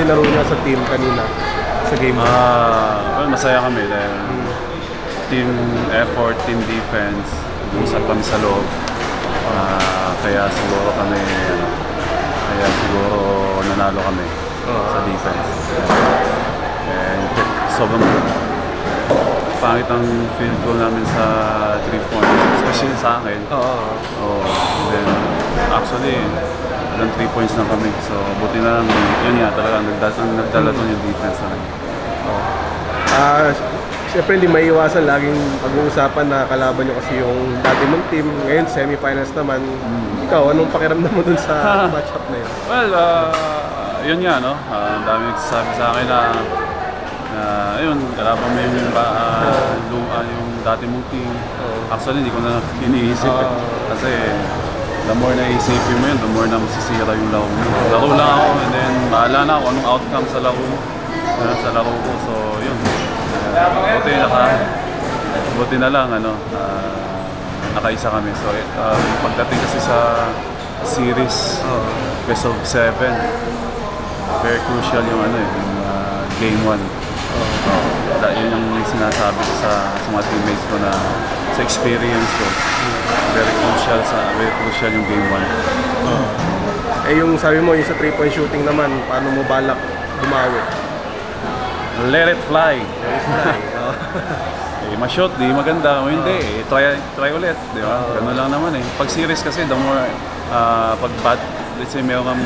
Nilaro niya sa team kanina sa game? Well, masaya kami dahil team effort, team defense, usap kami sa loob. Kaya siguro nanalo kami sa defense. And sobrang pangit ang field goal namin sa 3 points, especially sa akin. Then actually, ilang 3 points na kami. So buti na lang, yun nga talaga, nagdala doon yung defense namin. Siyempre hindi maiiwasan, laging pag-uusapan na kalaban nyo kasi yung dati mong team. Ngayon semifinals naman. Ikaw, anong pakiramdam mo dun sa matchup na yun? Well, yun nga, no? Ang dami nagsasabi sa akin na ayun, kalaban mo yung dati mong team. Actually, hindi ko na iniisip kasi the more na isipin mo yun, the more na masisira yung laro mo. Laro lang ako, and then bahala na ako anong outcome sa laro ko. So yun, buti na lang nakaisa kami. So pagdating kasi sa series, best of 7, very crucial yung yung game 1. Yun yung sinasabi ko sa mga teammates ko na sa experience ko, very crucial yung game 1. Yung sabi mo, yung sa 3-point shooting naman, paano mo balak bumawi? Let it fly. Ma-shot, di maganda. O hindi, try ulit. Di ba? Ganun lang naman eh. Pag series kasi, the more, pag bad, let's say mayroon kang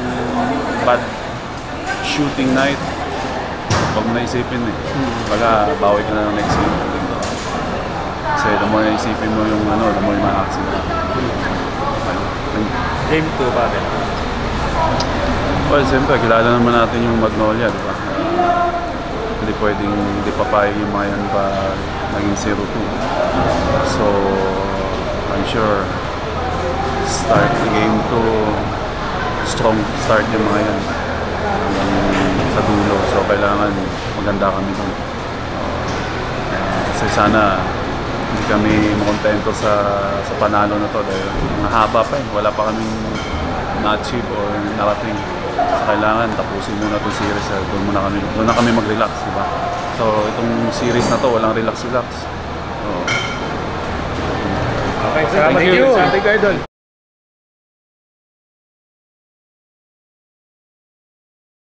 bad shooting night, huwag mo na isipin eh. Baga, bawi ka na ng next game. Kasi the more na isipin mo yung the more yung ma-accident. Game 2 ba rin? Well, siyempre, kilala naman natin yung Magnolia, di ba? Hindi papayag yung mga yan pa naging 0-2. So, I'm sure start the game 2, strong start yung mga yan sa dulo. So, kailangan maganda kami doon. Kasi sana hindi kami makontento sa panalo na to dahil mahaba pa eh. Wala pa kaming na-achieve o narating. So, kailangan tapusin muna itong series. Doon na kami mag-relax, diba? So, itong series na to, walang relax-relax. Okay, thank you. Idol.